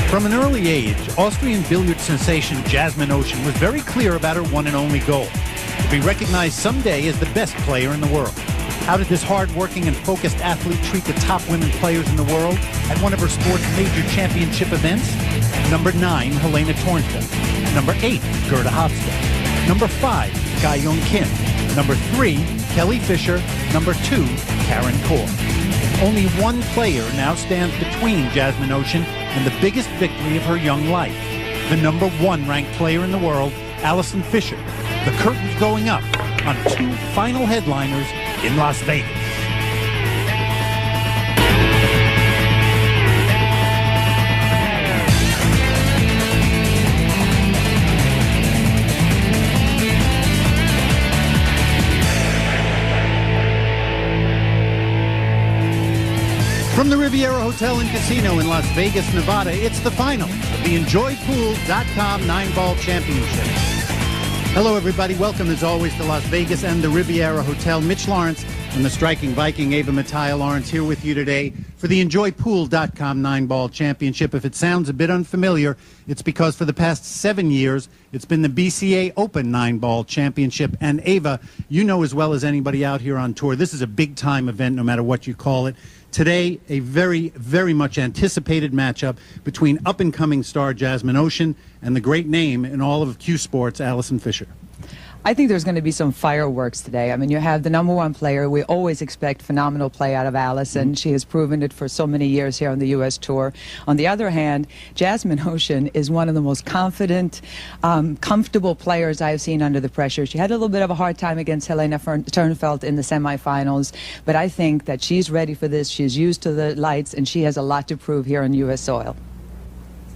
From an early age, Austrian billiard sensation Jasmin Ouschan was very clear about her one and only goal: to be recognized someday as the best player in the world. How did this hard-working and focused athlete treat the top women players in the world at one of her sport's major championship events? Number 9, Helena Tornstedt. Number 8, Gerda Hofstedt. Number 5, Ga Young Kim. Number 3, Kelly Fisher. Number 2, Karen Kaur. Only one player now stands between Jasmin Ouschan and the biggest victory of her young life: the number 1 ranked player in the world, Allison Fisher. The curtain's going up on 2 final headliners in Las Vegas. From the Riviera Hotel and Casino in Las Vegas, Nevada, it's the final of the EnjoyPool.com 9-Ball Championship. Hello, everybody. Welcome, as always, to Las Vegas and the Riviera Hotel. Mitch Lawrence and the striking Viking Ava Mattia Lawrence here with you today for the EnjoyPool.com 9-Ball Championship. If it sounds a bit unfamiliar, it's because for the past 7 years, it's been the BCA Open 9-Ball Championship. And Ava, you know as well as anybody out here on tour, this is a big-time event, no matter what you call it. Today, a very, very much anticipated matchup between up-and-coming star Jasmin Ouschan and the great name in all of Q Sports, Allison Fisher. I think there's going to be some fireworks today. I mean, you have the number 1 player. We always expect phenomenal play out of Allison. She has proven it for so many years here on the U.S. Tour. On the other hand, Jasmin Ouschan is one of the most confident, comfortable players I've seen under the pressure. She had a little bit of a hard time against Helena Tornstedt in the semifinals, but I think that she's ready for this. She's used to the lights, and she has a lot to prove here on U.S. soil.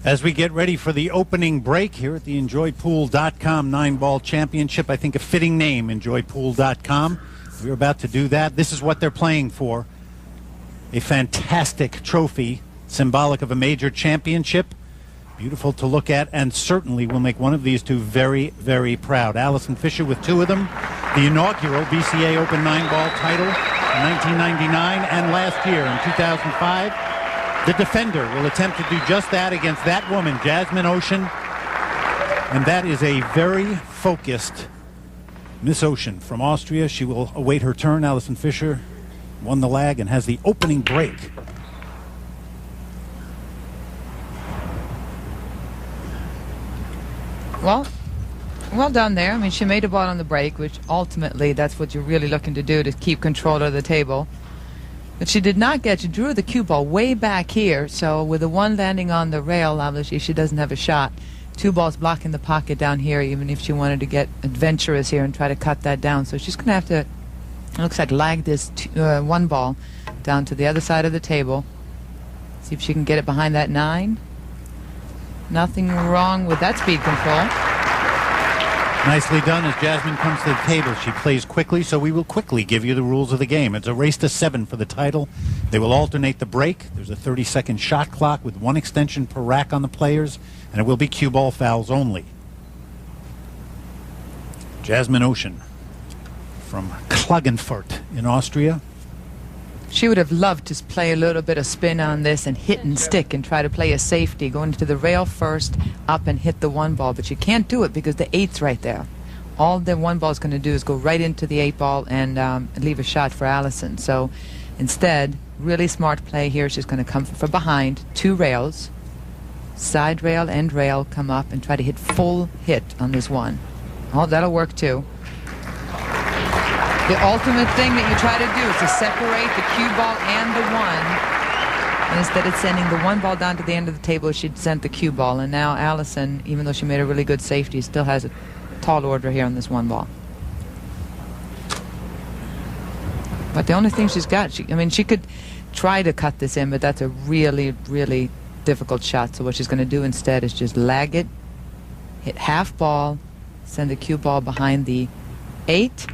As we get ready for the opening break here at the EnjoyPool.com 9-Ball Championship, I think a fitting name, EnjoyPool.com. We're about to do that. This is what they're playing for: a fantastic trophy, symbolic of a major championship. Beautiful to look at, and certainly will make one of these two very, very proud. Allison Fisher with 2 of them. The inaugural BCA Open 9-Ball title in 1999 and last year in 2005. The defender will attempt to do just that against that woman, Jasmin Ouschan. And that is a very focused Miss Ouschan from Austria. She will await her turn. Allison Fisher won the lag and has the opening break. Well done there. I mean, she made a ball on the break, which ultimately that's what you're really looking to do, to keep control of the table. But she did not get, she drew the cue ball way back here, so with the 1 landing on the rail, obviously she doesn't have a shot. 2 balls blocking the pocket down here, even if she wanted to get adventurous here and try to cut that down. So she's going to have to, it looks like, lag this 1 ball down to the other side of the table. See if she can get it behind that 9. Nothing wrong with that speed control. Nicely done. As Jasmin comes to the table, she plays quickly, so we will quickly give you the rules of the game. It's a race to 7 for the title. They will alternate the break. There's a 30-second shot clock with 1 extension per rack on the players, and it will be cue ball fouls only. Jasmin Ouschan from Klagenfurt in Austria. She would have loved to play a little bit of spin on this and hit and stick and try to play a safety, going to the rail first, up and hit the 1 ball. But you can't do it because the 8's right there. All the 1 ball is going to do is go right into the 8 ball and leave a shot for Allison. So instead, really smart play here. She's going to come from behind, 2 rails, side rail, end rail, come up and try to hit full hit on this 1. Oh, that'll work too. The ultimate thing that you try to do is to separate the cue ball and the 1. And instead of sending the 1 ball down to the end of the table, she'd sent the cue ball. And now Allison, even though she made a really good safety, still has a tall order here on this 1 ball. But the only thing she's got, I mean, she could try to cut this in, but that's a really, really difficult shot. So what she's going to do instead is just lag it, hit half ball, send the cue ball behind the 8.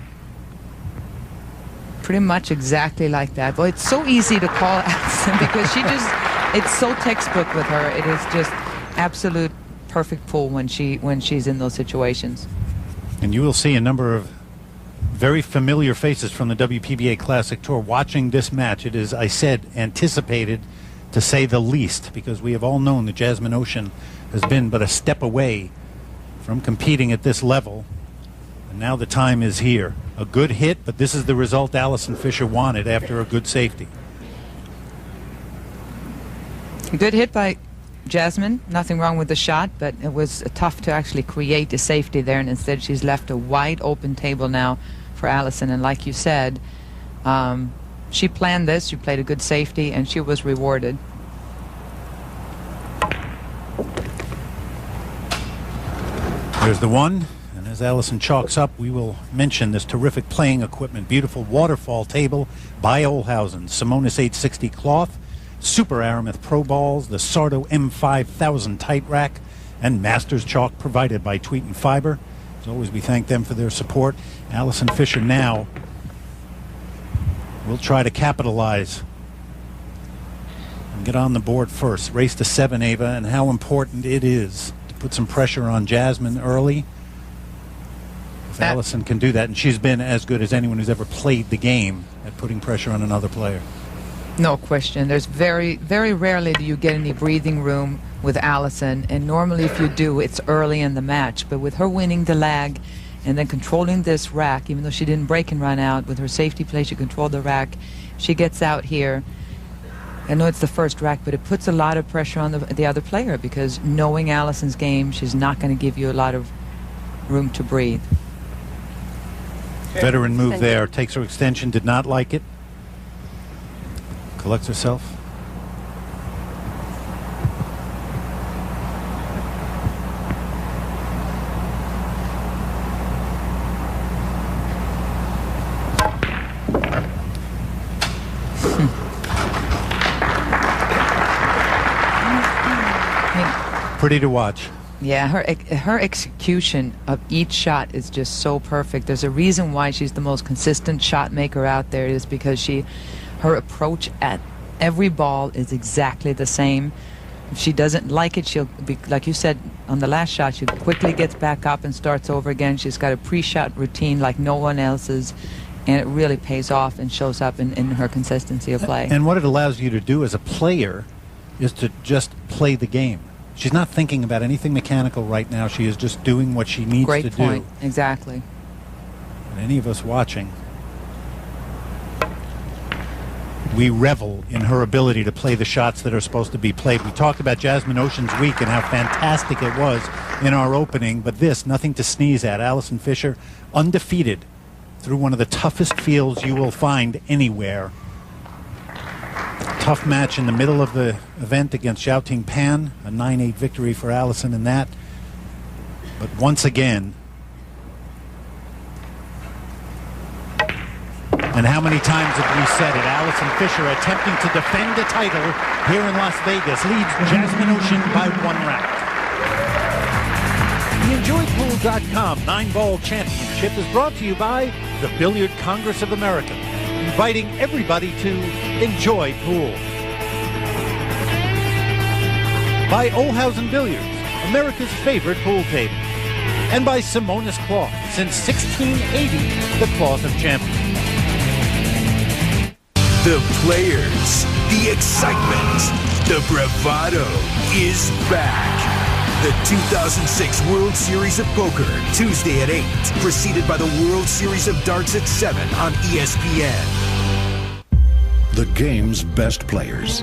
Pretty much exactly like that. Well, it's so easy to call Allison because she just, it's so textbook with her. It is just absolute perfect pull when she's in those situations. And you will see a number of very familiar faces from the WPBA Classic Tour watching this match. It is, I said, anticipated. to say the least, because we have all known that Jasmin Ouschan has been but a step away from competing at this level. And now the time is here. A good hit, but this is the result Allison Fisher wanted after a good safety. Good hit by Jasmin. Nothing wrong with the shot, but it was tough to actually create a safety there, and instead she's left a wide open table now for Allison. And like you said, she planned this, she played a good safety, and she was rewarded. There's the one, and as Allison chalks up, we will mention this terrific playing equipment. Beautiful waterfall table by Ouschan, Simonis 860 cloth, Super Aramith Pro Balls, the Sardo M5000 tight rack, and Masters chalk provided by Tweet and Fiber. As always, we thank them for their support. Allison Fisher now will try to capitalize and get on the board first. Race to 7, Ava, and how important it is to put some pressure on Jasmin early. If Allison can do that, and she's been as good as anyone who's ever played the game at putting pressure on another player. No question. There's very, very rarely do you get any breathing room with Allison, and normally if you do, it's early in the match. But with her winning the lag and then controlling this rack, even though she didn't break and run out, with her safety play, she controlled the rack. She gets out here. I know it's the first rack, but it puts a lot of pressure on the other player, because knowing Allison's game, she's not going to give you a lot of room to breathe. Veteran move there. Takes her extension, did not like it. Collects herself. Pretty to watch. Yeah, her execution of each shot is just so perfect. There's a reason why she's the most consistent shot maker out there, is because her approach at every ball is exactly the same. If she doesn't like it, she'll be, like you said on the last shot, she quickly gets back up and starts over again. She's got a pre-shot routine like no one else's, and it really pays off and shows up in her consistency of play. And what it allows you to do as a player is to just play the game. She's not thinking about anything mechanical right now. She is just doing what she needs to do. Great point. Exactly. And any of us watching, we revel in her ability to play the shots that are supposed to be played. We talked about Jasmin Ouschan's week and how fantastic it was in our opening, but this, nothing to sneeze at. Allison Fisher, undefeated through one of the toughest fields you will find anywhere. Tough match in the middle of the event against Xiaoting Pan, a 9-8 victory for Allison in that. But once again, and how many times have we said it, Allison Fisher attempting to defend the title here in Las Vegas leads Jasmin Ouschan by 1 round. The EnjoyPool.com 9-Ball Championship is brought to you by the Billiard Congress of America, inviting everybody to enjoy pool. By Ouschan Billiards, America's favorite pool table. And by Simonis Cloth, since 1680, the cloth of champions. The players, the excitement, the bravado is back. The 2006 World Series of Poker, Tuesday at 8, preceded by the World Series of Darts at 7 on ESPN. The game's best players.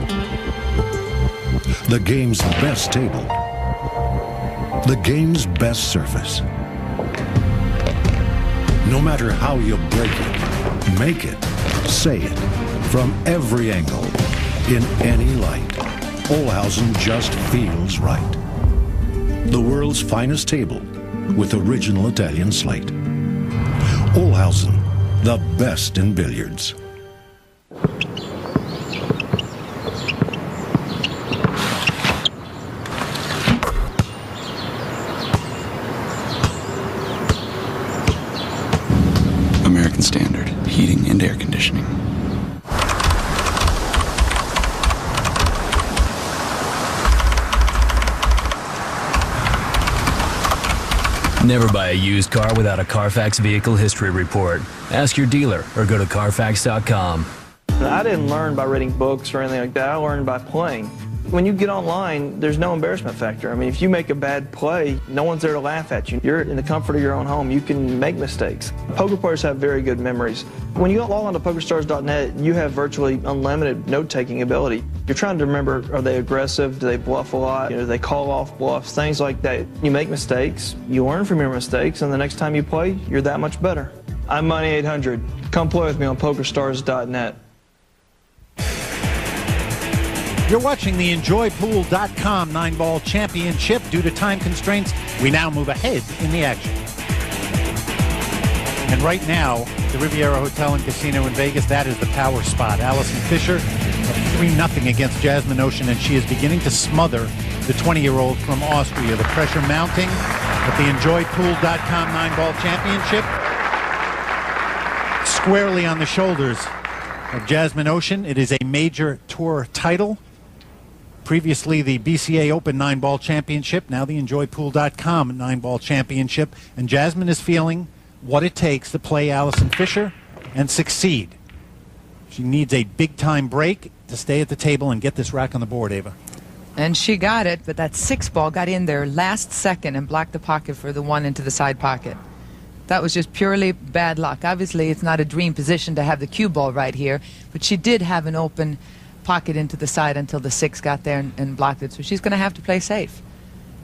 The game's best table. The game's best surface. No matter how you break it, make it, say it, from every angle, in any light, Ouschan just feels right. The world's finest table with original Italian slate. Ouschan, the best in billiards. American Standard, heating and air conditioning. Never buy a used car without a Carfax Vehicle History Report. Ask your dealer or go to Carfax.com. I didn't learn by reading books or anything like that. I learned by playing. When you get online, there's no embarrassment factor. I mean, if you make a bad play, no one's there to laugh at you. You're in the comfort of your own home. You can make mistakes. Poker players have very good memories. When you log on to PokerStars.net, you have virtually unlimited note-taking ability. You're trying to remember, are they aggressive? Do they bluff a lot? Do they call off bluffs? Things like that. You make mistakes, you learn from your mistakes, and the next time you play, you're that much better. I'm Money 800. Come play with me on PokerStars.net. You're watching the EnjoyPool.com 9-ball championship. Due to time constraints, we now move ahead in the action. And right now, the Riviera Hotel and Casino in Vegas, that is the power spot. Allison Fisher up 3-0 against Jasmin Ouschan, and she is beginning to smother the 20-year-old from Austria. The pressure mounting at the EnjoyPool.com 9-ball championship. Squarely on the shoulders of Jasmin Ouschan. It is a major tour title. Previously, the BCA Open 9-ball championship, now the EnjoyPool.com 9-ball championship. And Jasmin is feeling what it takes to play Allison Fisher and succeed. She needs a big-time break to stay at the table and get this rack on the board, Ava. And she got it, but that 6-ball got in there last second and blocked the pocket for the 1 into the side pocket. That was just purely bad luck. Obviously, it's not a dream position to have the cue ball right here, but she did have an open pocket into the side until the 6 got there and blocked it. So she's going to have to play safe.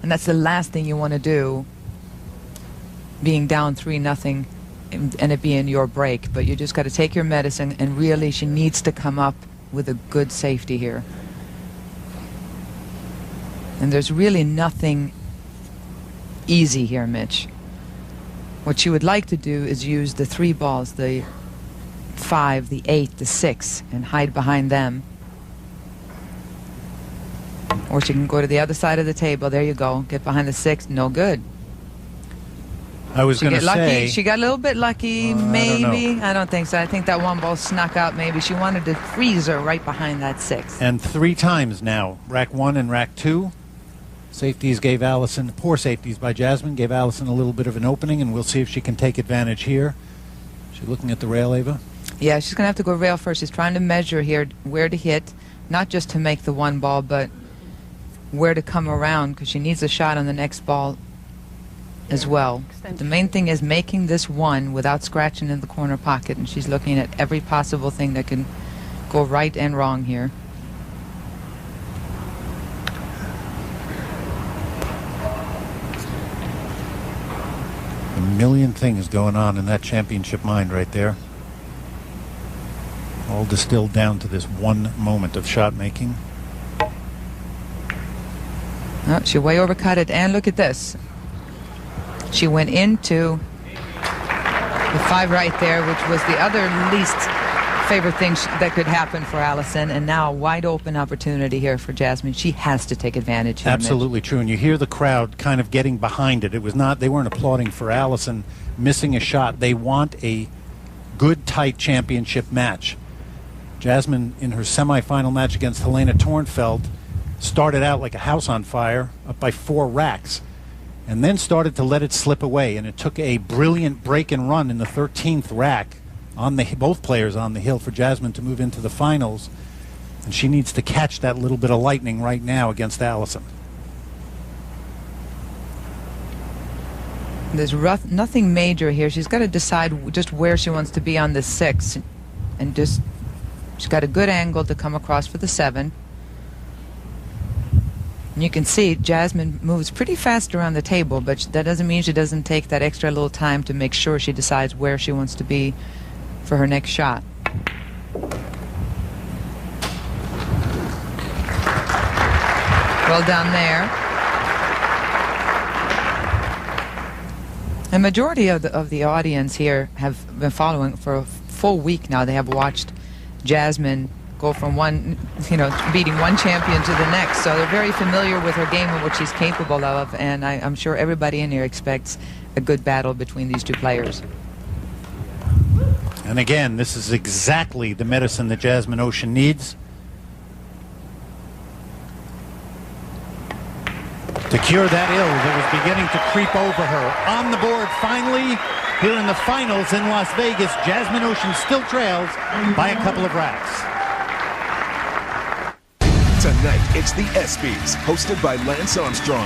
And that's the last thing you want to do, being down 3-0 and it being your break. But you just got to take your medicine, and really she needs to come up with a good safety here. And there's really nothing easy here, Mitch. What she would like to do is use the 3 balls, the 5, the 8, the 6, and hide behind them. Or she can go to the other side of the table. There you go. Get behind the 6. No good. I was going to say... She got a little bit lucky, maybe. I don't think so. I think that 1 ball snuck out maybe. She wanted to freeze her right behind that 6. And 3 times now. Rack 1 and rack 2. Safeties gave Allison, poor safeties by Jasmin, gave Allison a little bit of an opening, and we'll see if she can take advantage here. She's looking at the rail, Ava? Yeah, she's going to have to go rail first. She's trying to measure here where to hit, not just to make the 1 ball, but where to come around, because she needs a shot on the next ball as well. The main thing is making this 1 without scratching in the corner pocket, and she's looking at every possible thing that can go right and wrong here. A million things going on in that championship mind right there. All distilled down to this 1 moment of shot making. Oh, she way overcut it, and look at this. She went into the 5 right there, which was the other least favorite thing that could happen for Allison, and now a wide open opportunity here for Jasmin. She has to take advantage here. Absolutely true, and you hear the crowd kind of getting behind it. It was not, they weren't applauding for Allison missing a shot. They want a good, tight championship match. Jasmin, in her semifinal match against Helena Tornfeld, started out like a house on fire, up by 4 racks, and then started to let it slip away. And it took a brilliant break and run in the 13th rack on the both players on the hill for Jasmin to move into the finals. And she needs to catch that little bit of lightning right now against Allison. There's nothing major here. She's got to decide just where she wants to be on the 6, and just she's got a good angle to come across for the 7. And you can see Jasmin moves pretty fast around the table, but that doesn't mean she doesn't take that extra little time to make sure she decides where she wants to be for her next shot. Well done there. A majority of the audience here have been following for a full week now. They have watched Jasmin go from beating one champion to the next. So they're very familiar with her game and what she's capable of, and I'm sure everybody in here expects a good battle between these 2 players. And again, this is exactly the medicine that Jasmin Ouschan needs to cure that ill that was beginning to creep over her. On the board finally, here in the finals in Las Vegas. Jasmin Ouschan still trails by a couple of racks. Tonight, it's the ESPYs, hosted by Lance Armstrong.